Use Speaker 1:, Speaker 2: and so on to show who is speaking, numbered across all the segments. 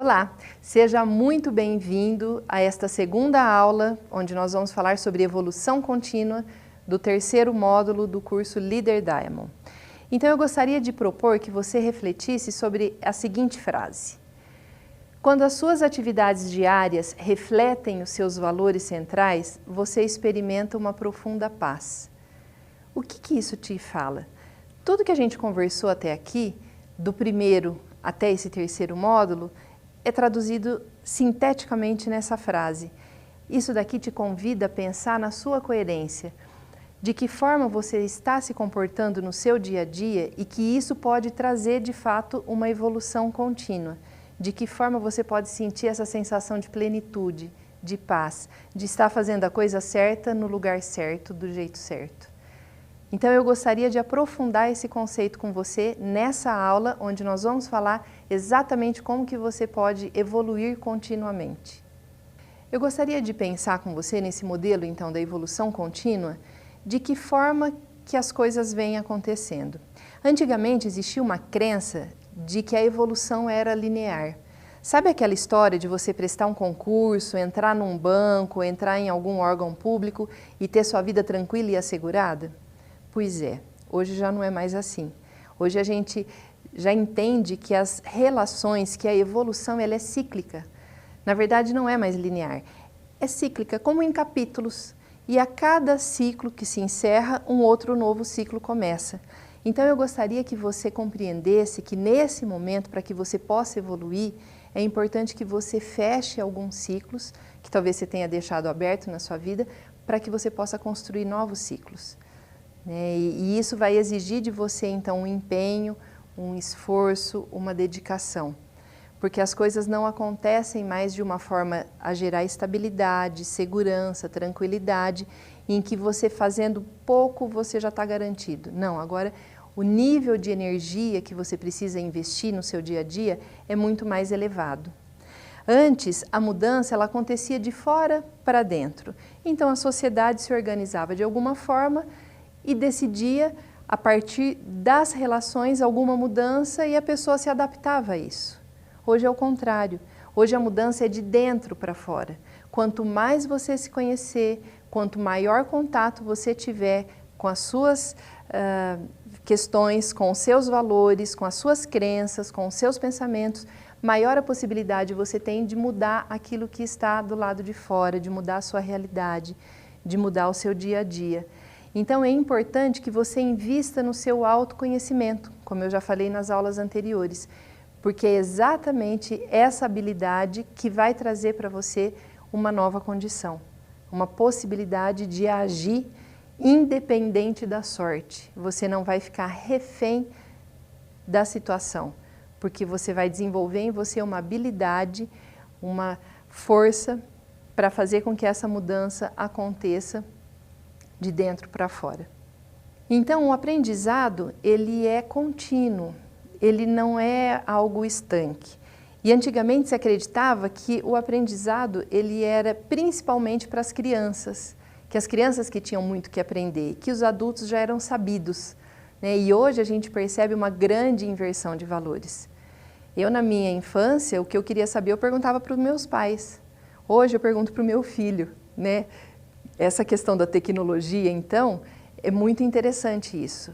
Speaker 1: Olá, seja muito bem-vindo a esta segunda aula, onde nós vamos falar sobre evolução contínua do terceiro módulo do curso Leader Diamond. Então eu gostaria de propor que você refletisse sobre a seguinte frase: quando as suas atividades diárias refletem os seus valores centrais, você experimenta uma profunda paz. O que isso te fala? Tudo que a gente conversou até aqui, do primeiro até esse terceiro módulo, é traduzido sinteticamente nessa frase. Isso daqui te convida a pensar na sua coerência, de que forma você está se comportando no seu dia a dia e que isso pode trazer de fato uma evolução contínua. De que forma você pode sentir essa sensação de plenitude, de paz, de estar fazendo a coisa certa no lugar certo, do jeito certo. Então eu gostaria de aprofundar esse conceito com você nessa aula, onde nós vamos falar exatamente como que você pode evoluir continuamente. Eu gostaria de pensar com você nesse modelo então da evolução contínua, de que forma que as coisas vêm acontecendo. Antigamente existia uma crença de que a evolução era linear. Sabe aquela história de você prestar um concurso, entrar num banco, entrar em algum órgão público e ter sua vida tranquila e assegurada? Pois é, hoje já não é mais assim. Hoje a gente já entende que as relações, que a evolução ela é cíclica. Na verdade não é mais linear, é cíclica, como em capítulos. E a cada ciclo que se encerra, um outro novo ciclo começa. Então eu gostaria que você compreendesse que nesse momento, para que você possa evoluir, é importante que você feche alguns ciclos, que talvez você tenha deixado aberto na sua vida, para que você possa construir novos ciclos. E isso vai exigir de você então um empenho, um esforço, uma dedicação. Porque as coisas não acontecem mais de uma forma a gerar estabilidade, segurança, tranquilidade, em que você fazendo pouco você já está garantido. Não, agora o nível de energia que você precisa investir no seu dia a dia é muito mais elevado. Antes, a mudança ela acontecia de fora para dentro. Então a sociedade se organizava de alguma forma e decidia, a partir das relações, alguma mudança e a pessoa se adaptava a isso. Hoje é o contrário. Hoje a mudança é de dentro para fora. Quanto mais você se conhecer, quanto maior contato você tiver com as suas questões, com os seus valores, com as suas crenças, com os seus pensamentos, maior a possibilidade você tem de mudar aquilo que está do lado de fora, de mudar a sua realidade, de mudar o seu dia a dia. Então é importante que você invista no seu autoconhecimento, como eu já falei nas aulas anteriores, porque é exatamente essa habilidade que vai trazer para você uma nova condição, uma possibilidade de agir independente da sorte. Você não vai ficar refém da situação, porque você vai desenvolver em você uma habilidade, uma força para fazer com que essa mudança aconteça de dentro para fora. Então o aprendizado ele é contínuo, ele não é algo estanque. E antigamente se acreditava que o aprendizado ele era principalmente para as crianças, que as crianças que tinham muito que aprender, que os adultos já eram sabidos, né? E hoje a gente percebe uma grande inversão de valores. Eu na minha infância, o que eu queria saber eu perguntava para os meus pais. Hoje eu pergunto para o meu filho, né? Essa questão da tecnologia, então, é muito interessante isso.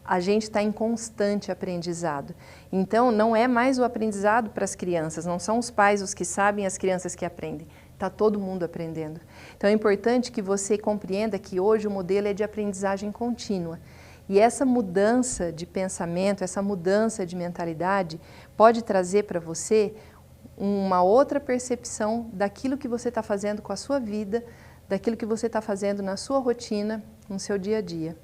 Speaker 1: A gente está em constante aprendizado. Então, não é mais o aprendizado para as crianças, não são os pais os que sabem, as crianças que aprendem. Está todo mundo aprendendo. Então, é importante que você compreenda que hoje o modelo é de aprendizagem contínua. E essa mudança de pensamento, essa mudança de mentalidade, pode trazer para você uma outra percepção daquilo que você está fazendo com a sua vida, daquilo que você está fazendo na sua rotina, no seu dia a dia.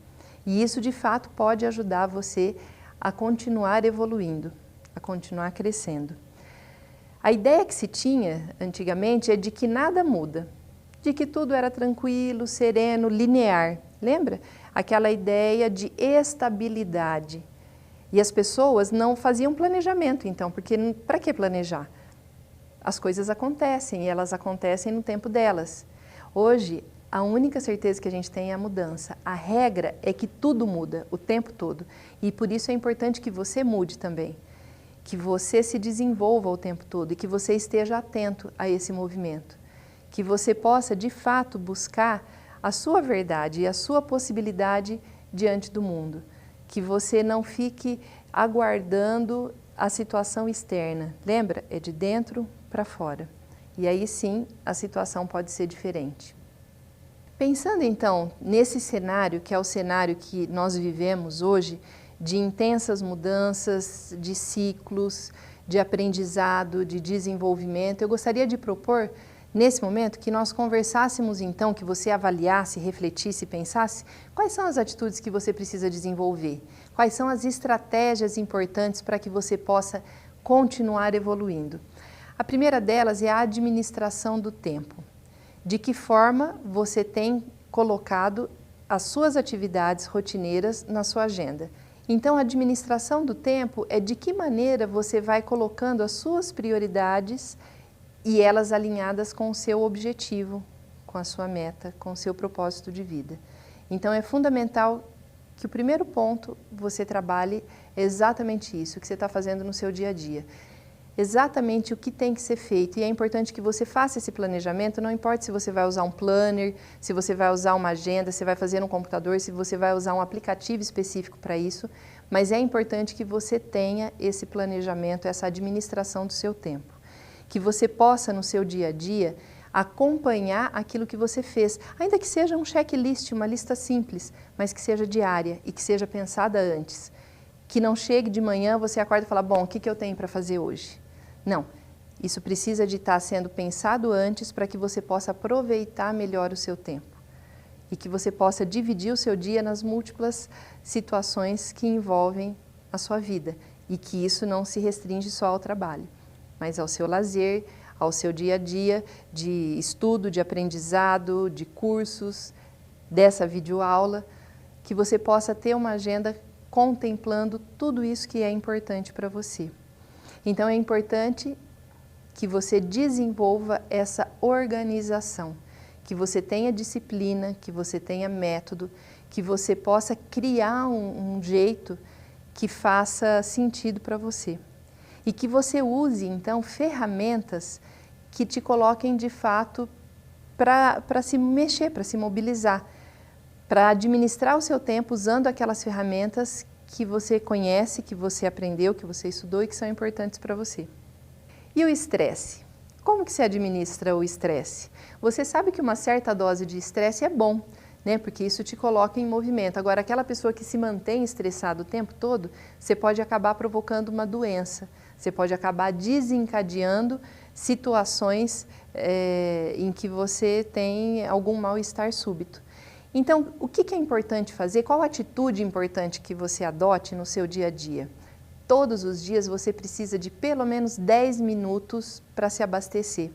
Speaker 1: E isso, de fato, pode ajudar você a continuar evoluindo, a continuar crescendo. A ideia que se tinha antigamente é de que nada muda, de que tudo era tranquilo, sereno, linear. Lembra? Aquela ideia de estabilidade. E as pessoas não faziam planejamento, então, porque para que planejar? As coisas acontecem e elas acontecem no tempo delas. Hoje, a única certeza que a gente tem é a mudança. A regra é que tudo muda o tempo todo e por isso é importante que você mude também. que você se desenvolva o tempo todo e que você esteja atento a esse movimento, que você possa de fato buscar a sua verdade e a sua possibilidade diante do mundo, que você não fique aguardando a situação externa. Lembra? É de dentro para fora. E aí sim a situação pode ser diferente. Pensando então nesse cenário, que é o cenário que nós vivemos hoje, de intensas mudanças, de ciclos, de aprendizado, de desenvolvimento, eu gostaria de propor, nesse momento, que nós conversássemos então, que você avaliasse, refletisse, pensasse, quais são as atitudes que você precisa desenvolver, quais são as estratégias importantes para que você possa continuar evoluindo. A primeira delas é a administração do tempo. De que forma você tem colocado as suas atividades rotineiras na sua agenda. Então, a administração do tempo é de que maneira você vai colocando as suas prioridades e elas alinhadas com o seu objetivo, com a sua meta, com o seu propósito de vida. Então, é fundamental que o primeiro ponto você trabalhe exatamente isso, que você está fazendo no seu dia a dia. Exatamente o que tem que ser feito, e é importante que você faça esse planejamento, não importa se você vai usar um planner, se você vai usar uma agenda, se vai fazer no computador, se você vai usar um aplicativo específico para isso, mas é importante que você tenha esse planejamento, essa administração do seu tempo, que você possa no seu dia a dia acompanhar aquilo que você fez, ainda que seja um checklist, uma lista simples, mas que seja diária e que seja pensada antes. Que não chegue de manhã, você acorda e fala, bom, o que eu tenho para fazer hoje? Não, isso precisa de estar sendo pensado antes para que você possa aproveitar melhor o seu tempo e que você possa dividir o seu dia nas múltiplas situações que envolvem a sua vida e que isso não se restringe só ao trabalho, mas ao seu lazer, ao seu dia a dia de estudo, de aprendizado, de cursos, dessa videoaula, que você possa ter uma agenda contemplando tudo isso que é importante para você. Então é importante que você desenvolva essa organização, que você tenha disciplina, que você tenha método, que você possa criar um jeito que faça sentido para você. E que você use então ferramentas que te coloquem de fato para se mexer, para se mobilizar, para administrar o seu tempo usando aquelas ferramentas que você conhece, que você aprendeu, que você estudou e que são importantes para você. E o estresse? Como que se administra o estresse? Você sabe que uma certa dose de estresse é bom, né? Porque isso te coloca em movimento. Agora, aquela pessoa que se mantém estressada o tempo todo, você pode acabar provocando uma doença, você pode acabar desencadeando situações em que você tem algum mal-estar súbito. Então, o que é importante fazer? Qual a atitude importante que você adote no seu dia a dia? Todos os dias você precisa de pelo menos 10 minutos para se abastecer.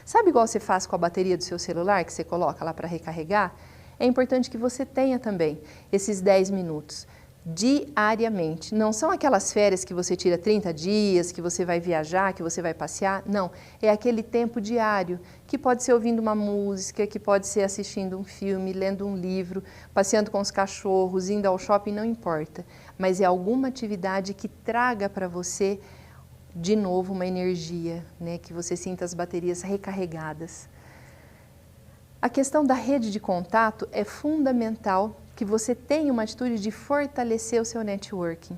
Speaker 1: Sabe igual você faz com a bateria do seu celular, que você coloca lá para recarregar? É importante que você tenha também esses 10 minutos diariamente. Não são aquelas férias que você tira 30 dias, que você vai viajar, que você vai passear. Não, é aquele tempo diário, que pode ser ouvindo uma música, que pode ser assistindo um filme, lendo um livro, passeando com os cachorros, indo ao shopping, não importa. Mas é alguma atividade que traga para você, de novo, uma energia, né? Que você sinta as baterias recarregadas. A questão da rede de contato é fundamental que você tenha uma atitude de fortalecer o seu networking.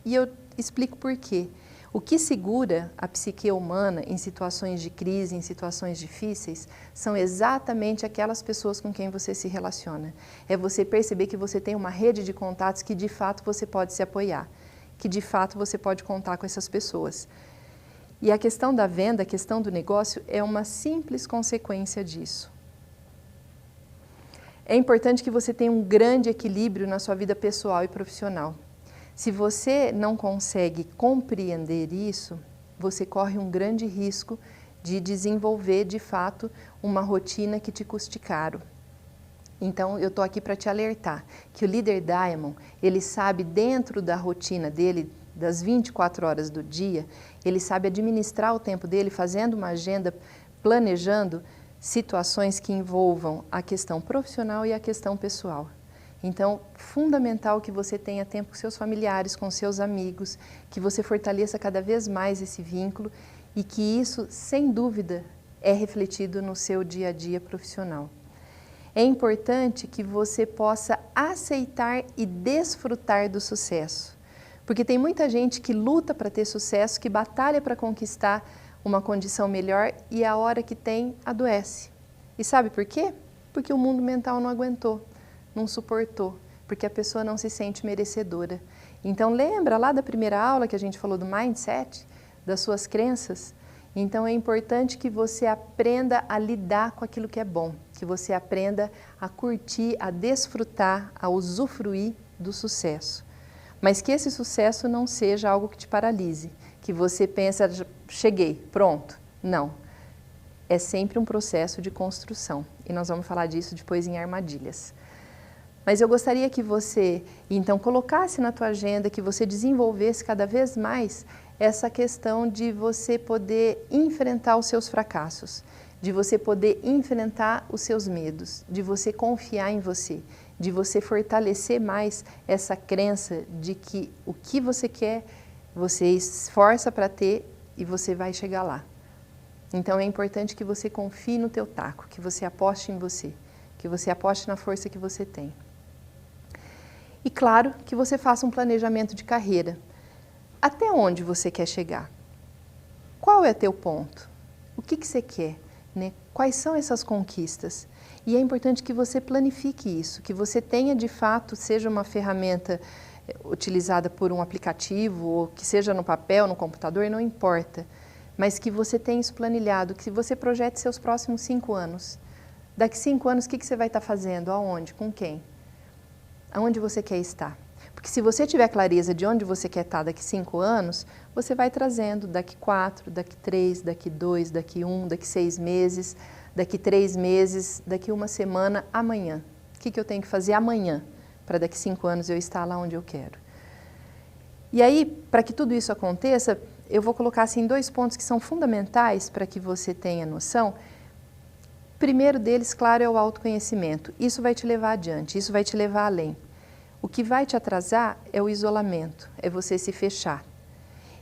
Speaker 1: E eu explico por quê. O que segura a psique humana em situações de crise, em situações difíceis, são exatamente aquelas pessoas com quem você se relaciona. É você perceber que você tem uma rede de contatos que de fato você pode se apoiar, que de fato você pode contar com essas pessoas. E a questão da venda, a questão do negócio é uma simples consequência disso. É importante que você tenha um grande equilíbrio na sua vida pessoal e profissional. Se você não consegue compreender isso, você corre um grande risco de desenvolver, de fato, uma rotina que te custe caro. Então, eu estou aqui para te alertar que o líder Diamond, ele sabe dentro da rotina dele, das 24 horas do dia, ele sabe administrar o tempo dele fazendo uma agenda, planejando situações que envolvam a questão profissional e a questão pessoal. Então, fundamental que você tenha tempo com seus familiares, com seus amigos, que você fortaleça cada vez mais esse vínculo e que isso, sem dúvida, é refletido no seu dia a dia profissional. É importante que você possa aceitar e desfrutar do sucesso, porque tem muita gente que luta para ter sucesso, que batalha para conquistar uma condição melhor e a hora que tem, adoece. E sabe por quê? Porque o mundo mental não aguentou, não suportou, porque a pessoa não se sente merecedora. Então lembra lá da primeira aula que a gente falou do mindset, das suas crenças? Então é importante que você aprenda a lidar com aquilo que é bom, que você aprenda a curtir, a desfrutar, a usufruir do sucesso. Mas que esse sucesso não seja algo que te paralise, que você pensa, cheguei, pronto. Não. É sempre um processo de construção e nós vamos falar disso depois em armadilhas. Mas eu gostaria que você, então, colocasse na tua agenda, que você desenvolvesse cada vez mais essa questão de você poder enfrentar os seus fracassos, de você poder enfrentar os seus medos, de você confiar em você, de você fortalecer mais essa crença de que o que você quer, você esforça para ter e você vai chegar lá. Então é importante que você confie no teu taco, que você aposte em você, que você aposte na força que você tem. E claro, que você faça um planejamento de carreira. Até onde você quer chegar? Qual é teu ponto? O que você quer? Né? Quais são essas conquistas? E é importante que você planifique isso, que você tenha de fato, seja uma ferramenta utilizada por um aplicativo, ou que seja no papel, no computador, não importa. Mas que você tenha isso planilhado, que você projete seus próximos 5 anos. Daqui 5 anos, o que você vai estar fazendo? Aonde? Com quem? Aonde você quer estar? Porque se você tiver clareza de onde você quer estar daqui 5 anos, você vai trazendo daqui 4, daqui 3, daqui 2, daqui 1, daqui 6 meses, daqui 3 meses, daqui 1 semana, amanhã. O que eu tenho que fazer amanhã para daqui 5 anos eu estar lá onde eu quero? E aí, para que tudo isso aconteça, eu vou colocar assim 2 pontos que são fundamentais para que você tenha noção. O primeiro deles, claro, é o autoconhecimento. Isso vai te levar adiante, isso vai te levar além. O que vai te atrasar é o isolamento, é você se fechar.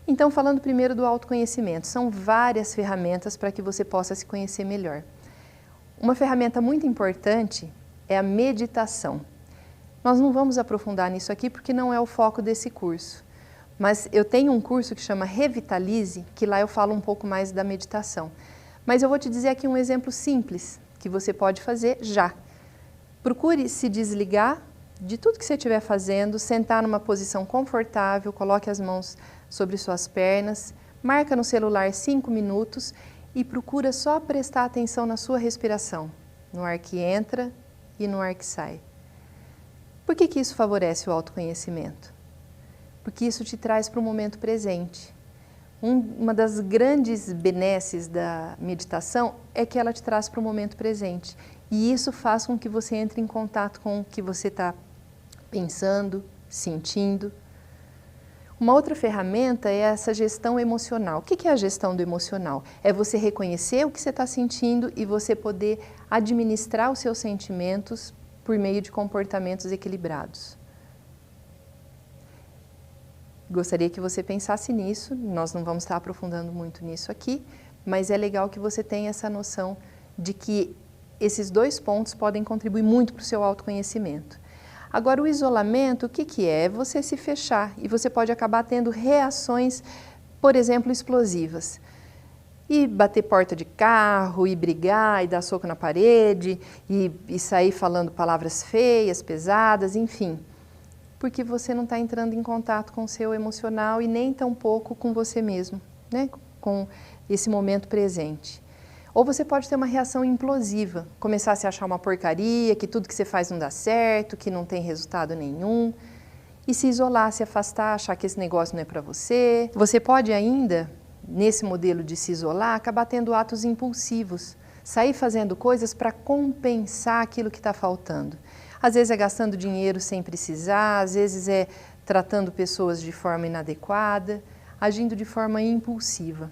Speaker 1: Então, falando primeiro do autoconhecimento, são várias ferramentas para que você possa se conhecer melhor. Uma ferramenta muito importante é a meditação. Nós não vamos aprofundar nisso aqui porque não é o foco desse curso. Mas eu tenho um curso que chama Revitalize, que lá eu falo um pouco mais da meditação. Mas eu vou te dizer aqui um exemplo simples que você pode fazer já. Procure se desligar de tudo que você estiver fazendo, sentar numa posição confortável, coloque as mãos sobre suas pernas, marca no celular 5 minutos e procura só prestar atenção na sua respiração, no ar que entra e no ar que sai. Por que isso favorece o autoconhecimento? Porque isso te traz para o momento presente. Uma das grandes benesses da meditação é que ela te traz para o momento presente. E isso faz com que você entre em contato com o que você está pensando, sentindo. Uma outra ferramenta é essa gestão emocional. O que é a gestão do emocional? É você reconhecer o que você está sentindo e você poder administrar os seus sentimentos por meio de comportamentos equilibrados. Gostaria que você pensasse nisso, nós não vamos estar aprofundando muito nisso aqui, mas é legal que você tenha essa noção de que esses 2 pontos podem contribuir muito para o seu autoconhecimento. Agora, o isolamento, o que é? É você se fechar e você pode acabar tendo reações, por exemplo, explosivas. E bater porta de carro, e brigar, e dar soco na parede, e sair falando palavras feias, pesadas, enfim. Porque você não está entrando em contato com o seu emocional e nem tampouco com você mesmo, né? Com esse momento presente. Ou você pode ter uma reação implosiva, começar a se achar uma porcaria, que tudo que você faz não dá certo, que não tem resultado nenhum, e se isolar, se afastar, achar que esse negócio não é para você. Você pode ainda, nesse modelo de se isolar, acabar tendo atos impulsivos, sair fazendo coisas para compensar aquilo que está faltando. Às vezes é gastando dinheiro sem precisar, às vezes é tratando pessoas de forma inadequada, agindo de forma impulsiva.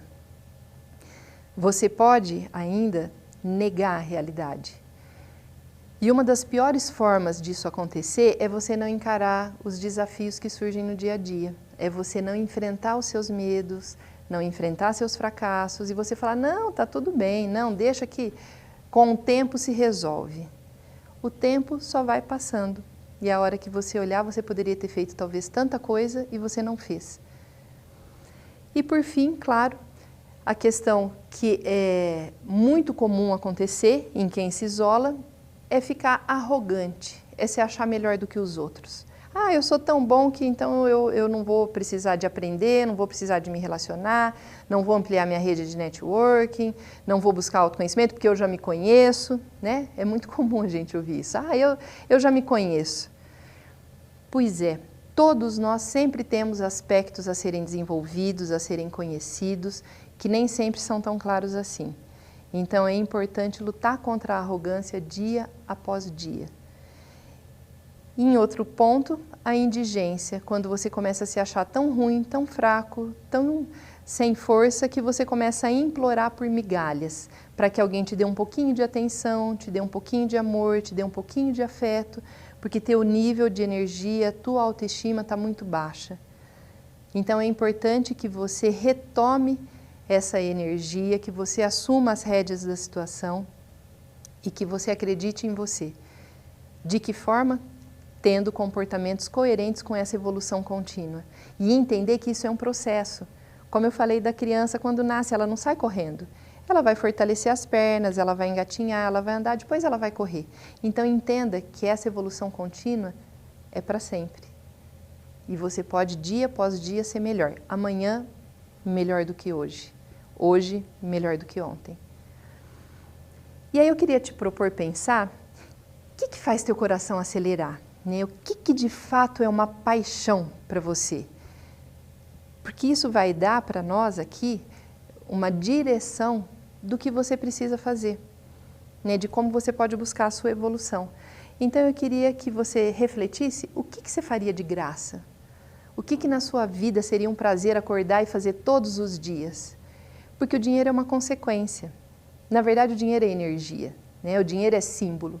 Speaker 1: Você pode ainda negar a realidade. E uma das piores formas disso acontecer é você não encarar os desafios que surgem no dia a dia. É você não enfrentar os seus medos, não enfrentar seus fracassos e você falar, não, tá tudo bem, não, deixa que com o tempo se resolve. O tempo só vai passando e a hora que você olhar, você poderia ter feito talvez tanta coisa e você não fez. E por fim, claro, a questão que é muito comum acontecer em quem se isola é ficar arrogante, é se achar melhor do que os outros. Ah, eu sou tão bom que então eu não vou precisar de aprender, não vou precisar de me relacionar, não vou ampliar minha rede de networking, não vou buscar autoconhecimento porque eu já me conheço, né? É muito comum a gente ouvir isso. Ah, eu já me conheço. Pois é, todos nós sempre temos aspectos a serem desenvolvidos, a serem conhecidos, que nem sempre são tão claros assim. Então é importante lutar contra a arrogância dia após dia. Em outro ponto, a indigência, quando você começa a se achar tão ruim, tão fraco, tão sem força, que você começa a implorar por migalhas, para que alguém te dê um pouquinho de atenção, te dê um pouquinho de amor, te dê um pouquinho de afeto, porque teu nível de energia, tua autoestima está muito baixa. Então é importante que você retome essa energia, que você assuma as rédeas da situação e que você acredite em você. De que forma? Tendo comportamentos coerentes com essa evolução contínua e entender que isso é um processo. Como eu falei da criança, quando nasce, ela não sai correndo. Ela vai fortalecer as pernas, ela vai engatinhar, ela vai andar, depois ela vai correr. Então entenda que essa evolução contínua é para sempre. E você pode dia após dia ser melhor. Amanhã, melhor do que hoje. Hoje, melhor do que ontem. E aí eu queria te propor pensar, o que faz teu coração acelerar? Né? O que de fato é uma paixão para você? Porque isso vai dar para nós aqui uma direção do que você precisa fazer, né? De como você pode buscar a sua evolução. Então eu queria que você refletisse o que você faria de graça? O que na sua vida seria um prazer acordar e fazer todos os dias? Porque o dinheiro é uma consequência. Na verdade, o dinheiro é energia, né? O dinheiro é símbolo.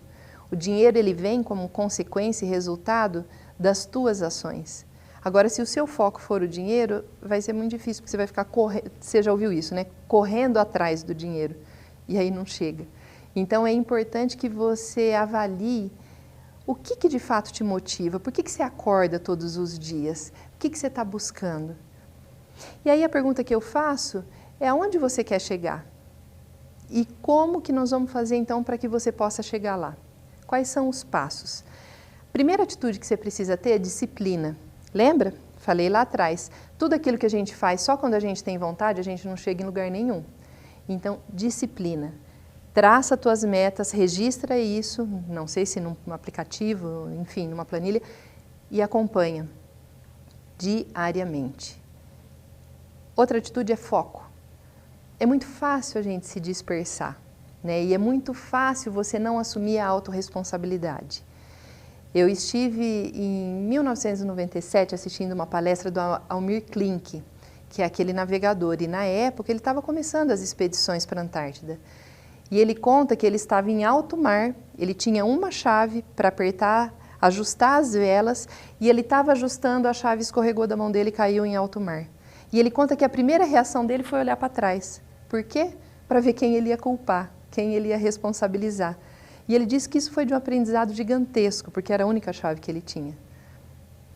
Speaker 1: O dinheiro ele vem como consequência e resultado das tuas ações. Agora, se o seu foco for o dinheiro, vai ser muito difícil, porque você vai ficar correndo, você já ouviu isso, né? Correndo atrás do dinheiro, e aí não chega. Então é importante que você avalie o que de fato te motiva, por que você acorda todos os dias, o que você está buscando. E aí a pergunta que eu faço é aonde você quer chegar? E como que nós vamos fazer então para que você possa chegar lá? Quais são os passos? Primeira atitude que você precisa ter é disciplina. Lembra? Falei lá atrás, tudo aquilo que a gente faz só quando a gente tem vontade, a gente não chega em lugar nenhum. Então, disciplina. Traça tuas metas, registra isso, não sei se num aplicativo, enfim, numa planilha, e acompanha diariamente. Outra atitude é foco. É muito fácil a gente se dispersar, né? E é muito fácil você não assumir a autorresponsabilidade. Eu estive em 1997 assistindo uma palestra do Almir Klink, que é aquele navegador, e na época ele estava começando as expedições para a Antártida. E ele conta que ele estava em alto mar, ele tinha uma chave para apertar, ajustar as velas, e ele estava ajustando, a chave escorregou da mão dele e caiu em alto mar. E ele conta que a primeira reação dele foi olhar para trás. Por quê? Para ver quem ele ia culpar, quem ele ia responsabilizar. E ele disse que isso foi de um aprendizado gigantesco, porque era a única chave que ele tinha.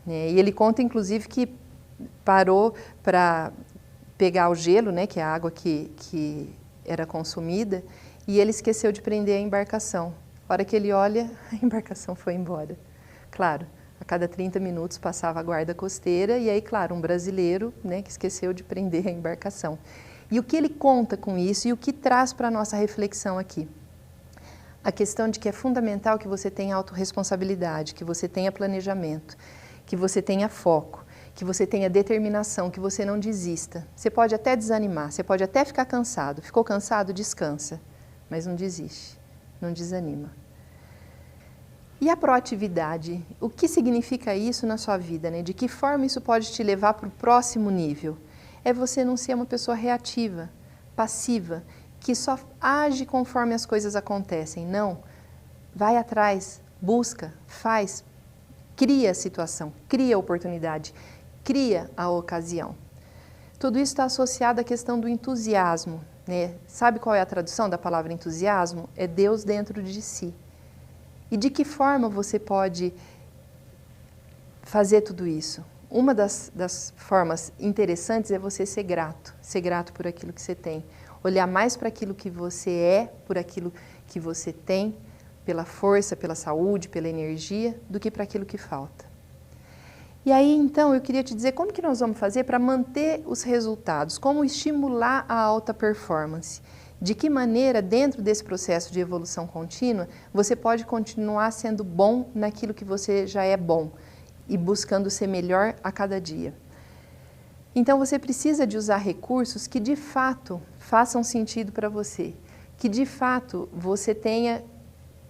Speaker 1: E ele conta, inclusive, que parou para pegar o gelo, né, que é a água que era consumida, e ele esqueceu de prender a embarcação. A hora que ele olha, a embarcação foi embora. Claro, a cada 30 minutos passava a guarda costeira, e aí, claro, um brasileiro, né, que esqueceu de prender a embarcação. E o que ele conta com isso e o que traz para a nossa reflexão aqui? A questão de que é fundamental que você tenha autorresponsabilidade, que você tenha planejamento, que você tenha foco, que você tenha determinação, que você não desista. Você pode até desanimar, você pode até ficar cansado. Ficou cansado? Descansa, mas não desiste, não desanima. E a proatividade? O que significa isso na sua vida, né? De que forma isso pode te levar para o próximo nível? É você não ser uma pessoa reativa, passiva, que só age conforme as coisas acontecem. Não. vai atrás, busca, faz, cria a situação, cria a oportunidade, cria a ocasião. Tudo isso está associado à questão do entusiasmo, né? Sabe qual é a tradução da palavra entusiasmo? É Deus dentro de si. E de que forma você pode fazer tudo isso? Uma das formas interessantes é você ser grato por aquilo que você tem. Olhar mais para aquilo que você é, por aquilo que você tem, pela força, pela saúde, pela energia, do que para aquilo que falta. E aí, então, eu queria te dizer como que nós vamos fazer para manter os resultados, como estimular a alta performance. De que maneira, dentro desse processo de evolução contínua, você pode continuar sendo bom naquilo que você já é bom e buscando ser melhor a cada dia. Então, você precisa de usar recursos que, de fato, façam sentido para você, que, de fato, você tenha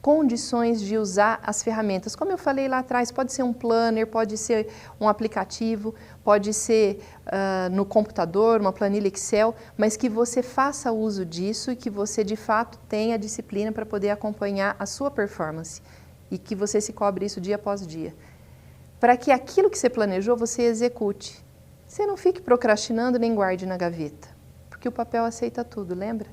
Speaker 1: condições de usar as ferramentas. Como eu falei lá atrás, pode ser um planner, pode ser um aplicativo, pode ser no computador, uma planilha Excel, mas que você faça uso disso e que você de fato tenha disciplina para poder acompanhar a sua performance e que você se cobre isso dia após dia. Para que aquilo que você planejou, você execute. Você não fique procrastinando nem guarde na gaveta, porque o papel aceita tudo, lembra?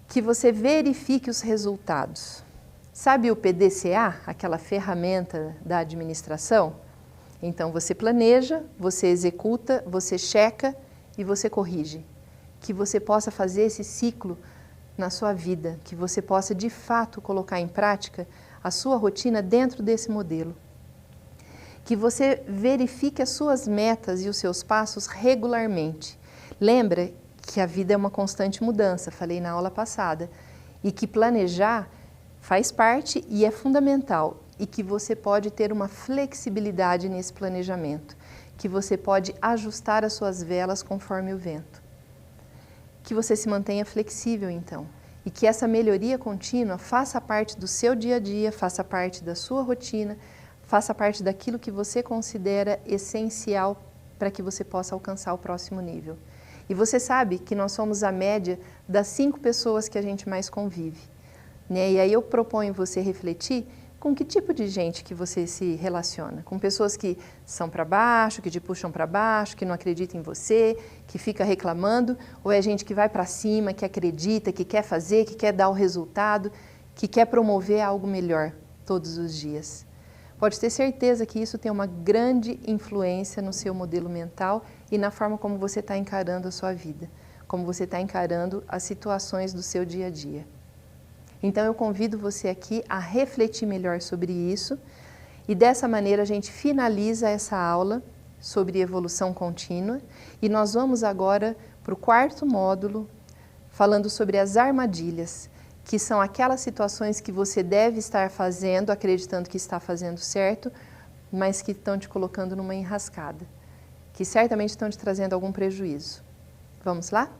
Speaker 1: Que você verifique os resultados. Sabe o PDCA, aquela ferramenta da administração? Então você planeja, você executa, você checa e você corrige. Que você possa fazer esse ciclo na sua vida, que você possa de fato colocar em prática a sua rotina dentro desse modelo. Que você verifique as suas metas e os seus passos regularmente. Lembra que a vida é uma constante mudança, falei na aula passada, e que planejar faz parte e é fundamental, e que você pode ter uma flexibilidade nesse planejamento, que você pode ajustar as suas velas conforme o vento. Que você se mantenha flexível, então, e que essa melhoria contínua faça parte do seu dia a dia, faça parte da sua rotina, faça parte daquilo que você considera essencial para que você possa alcançar o próximo nível. E você sabe que nós somos a média das 5 pessoas que a gente mais convive, né? E aí eu proponho você refletir com que tipo de gente que você se relaciona. Com pessoas que são para baixo, que te puxam para baixo, que não acreditam em você, que fica reclamando, ou é gente que vai para cima, que acredita, que quer fazer, que quer dar o resultado, que quer promover algo melhor todos os dias. Pode ter certeza que isso tem uma grande influência no seu modelo mental e na forma como você está encarando a sua vida, como você está encarando as situações do seu dia a dia. Então eu convido você aqui a refletir melhor sobre isso e dessa maneira a gente finaliza essa aula sobre evolução contínua e nós vamos agora para o 4º módulo falando sobre as armadilhas, que são aquelas situações que você deve estar fazendo, acreditando que está fazendo certo, mas que estão te colocando numa enrascada, que certamente estão te trazendo algum prejuízo. Vamos lá?